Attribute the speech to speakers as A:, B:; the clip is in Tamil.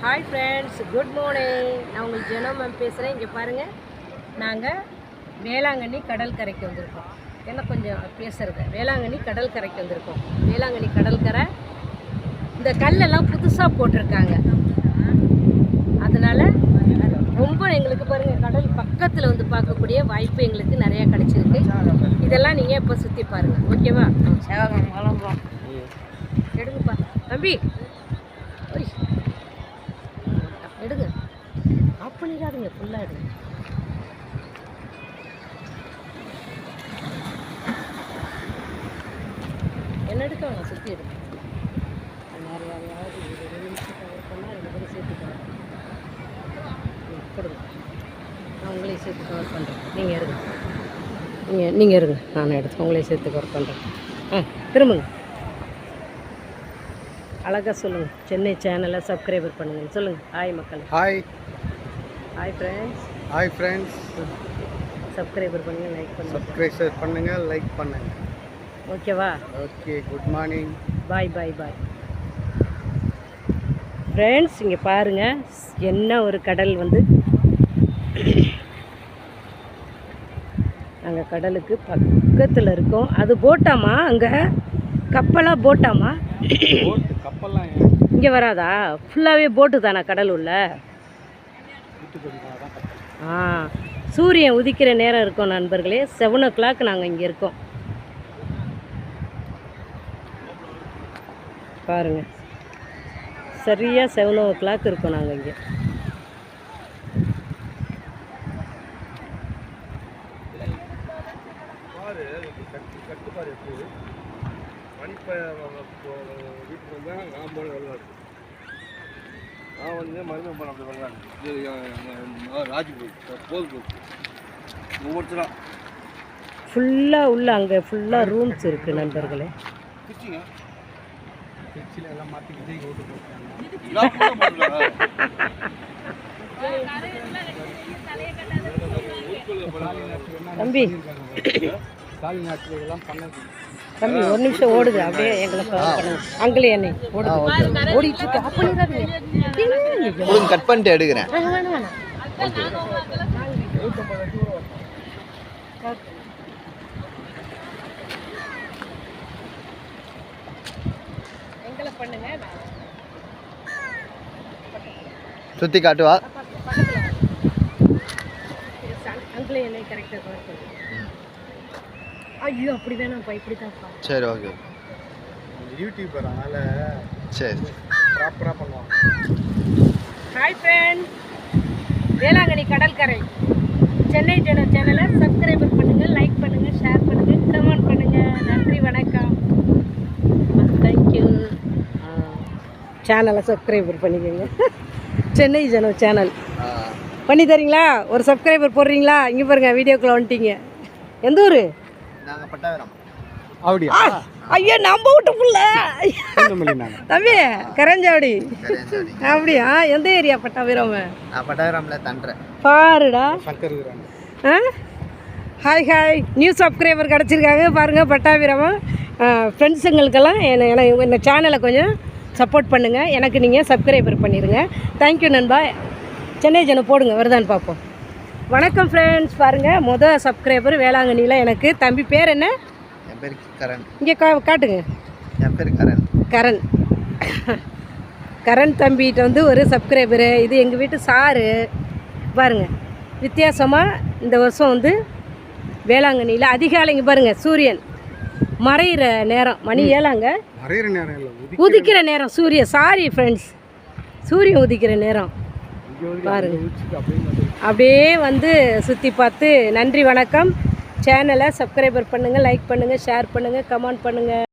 A: Hi friends, good morning. நான் உங்களுக்கு ஜெனோ மேம் பேசுகிறேன். இங்கே பாருங்கள், நாங்கள் வேளாங்கண்ணி கடற்கரைக்கு வந்திருக்கோம். என்ன கொஞ்சம் பேசுகிறது, வேளாங்கண்ணி கடற்கரைக்கு வந்திருக்கோம். வேளாங்கண்ணி கடற்கரை இந்த கல்லெல்லாம் புதுசாக போட்டிருக்காங்க. அதனால் ரொம்ப எங்களுக்கு பாருங்கள், கடல் பக்கத்தில் வந்து பார்க்கக்கூடிய வாய்ப்பு எங்களுக்கு நிறையா கிடச்சிருக்கு. இதெல்லாம் நீங்கள் இப்போ சுற்றி பாருங்கள், ஓகேவா? எடுங்கப்பா தம்பி, எடுங்க, ஆஃப் பண்ணிடாதீங்க, ஃபுல்லாக எடுங்க. என்ன எடுக்க வேணாம், சுற்றி எடுங்க. வேறு யாரையாவது 2 நிமிஷம் கவர் பண்ணால் 2 பேரும் சேர்த்து கவர் கொடுங்க. நான் உங்களையும் சேர்த்து கவர் பண்ணுறேன். நீங்கள் எடுங்க, நீங்கள் இருங்க, நான் எடுத்து உங்களையும் சேர்த்து கவர் பண்ணுறேன். திரும்புங்க, அழகாக சொல்லுங்கள். சென்னை சேனலை சப்ஸ்கிரைபர் பண்ணுங்கள். சொல்லுங்கள். ஹாய் மக்கள்.
B: Hi
A: hi friends.
B: Hi friends.
A: Subscriber பண்ணுங்கள், லைக் பண்ணுங்கள்.
B: சப்ஸ்கிரைப் பண்ணுங்கள், லைக் பண்ணுங்கள்.
A: ஓகேவா?
B: Okay, good morning.
A: Bye bye bye friends. இங்கே பாருங்கள், என்ன ஒரு கடல் வந்து நாங்கள் கடலுக்கு பக்கத்தில் இருக்கோம். அது போட்டாமா? அங்கே கப்பலாக போட்டாமா?
B: கப்பல்லாம்
A: இங்கே வராதா? ஃபுல்லாகவே போட்டு தானே கடல் உள்ள? சூரியன் உதிக்கிற நேரம் இருக்கோம் நண்பர்களே. 7 o'clock நாங்கள் இங்கே இருக்கோம். பாருங்கள், சரியாக 7 o'clock இருக்கோம் நாங்கள் இங்கே.
B: நான் வந்து மருமப்பன் அப்படி வரலான்னு ராஜ்பூர் ஒவ்வொருத்தரா
A: ஃபுல்லாக உள்ள அங்கே ஃபுல்லாக ரூம்ஸ் இருக்குது நண்பர்களே.
B: திருச்சியில் எல்லாம் மாற்றி விஜய்க்கு ஓட்டு போட்டாங்க.
A: தம்பி
B: ஸ்டாலின் நாட்டில் இதெல்லாம் பண்ணது.
A: தம்பி ஒரு நிமிஷம் ஓடுது, அப்படியே எங்களை கவர் பண்ணுங்க. அங்கிளே என்னை ஓடுது, ஓடிட்டு இருக்கு. ஆஃப் பண்ணிடாதீங்க,
B: கட் பண்ணிட்டு எடுக்கிறேன்.
A: எங்களை பண்ணுங்க,
B: சுற்றி காட்டுவா.
A: அங்கிளே என்னை கரெக்டாக கவர் பண்ணுங்க. ஐயோ, அப்படி வேணாம்ப்பா, இப்படி தான்ப்பா.
B: சரி, ஓகே. யூடியூபர் அதனால் சரி ப்ராப்பராக பண்ணுவாங்க.
A: ஹாய் ஃப்ரெண்ட், வேளாங்கண்ணி கடற்கரை சென்னை ஜெனோ சேனலை சப்ஸ்கிரைபர் பண்ணுங்கள், லைக் பண்ணுங்கள், ஷேர் பண்ணுங்கள், கமெண்ட் பண்ணுங்கள். நன்றி, வணக்கம், தேங்க்யூ. சேனலை சப்ஸ்கிரைபர் பண்ணிக்கோங்க. சென்னை ஜெனோ சேனல் பண்ணி தரீங்களா? ஒரு சப்ஸ்கிரைபர் போடுறீங்களா? இங்கே பாருங்கள், வீடியோக்குள்ளே வந்துட்டீங்க. எந்த ஊர்?
B: நாங்கள் பட்டாவரம். அப்படியா?
A: ஐயோ, நம்ம வீட்டுக்குள்ள தம்பி கரஞ்சாவடி. அப்படியா? எந்த ஏரியா? பட்டாபிராம.
B: பட்டாபிராமில் தண்டுறேன்
A: பாருடா. ஹாய் ஹாய், நியூ சப்ஸ்கிரைபர் கிடச்சிருக்காங்க பாருங்கள். பட்டாபிராமம் ஃப்ரெண்ட்ஸுங்களுக்கெல்லாம் என்ன சேனலை கொஞ்சம் சப்போர்ட் பண்ணுங்கள். எனக்கு நீங்கள் சப்ஸ்கிரைபர் பண்ணிடுங்க. தேங்க்யூ நண்பா. சென்னை ஜெனோ போடுங்க, வருதான்னு பார்ப்போம். வணக்கம் ஃப்ரெண்ட்ஸ். பாருங்கள், மொதல் சப்ஸ்கிரைபர் வேளாங்கண்ணியில் எனக்கு. தம்பி பேர் என்ன?
B: என் பேர் கரண்.
A: இங்கே காட்டுங்க.
B: என் பேர் கரண். கரண்
A: கரண் தம்பிகிட்ட வந்து ஒரு சப்ஸ்கிரைபரு. இது எங்கள் வீட்டு சாரு. பாருங்கள், வித்தியாசமாக இந்த வருஷம் வந்து வேளாங்கண்ணியில் அதிகாலைங்க பாருங்கள், சூரியன் மறையிற நேரம். மணி 7
B: மறையிற நேரம் இல்லை,
A: உதிக்கிற நேரம். சாரி ஃப்ரெண்ட்ஸ், சூரியன் உதிக்கிற நேரம் பாருங்க. அப்படியே வந்து சுற்றி பார்த்து. நன்றி, வணக்கம். சேனலை சப்ஸ்கிரைபர் பண்ணுங்கள், லைக் பண்ணுங்கள், ஷேர் பண்ணுங்கள், கமெண்ட் பண்ணுங்கள்.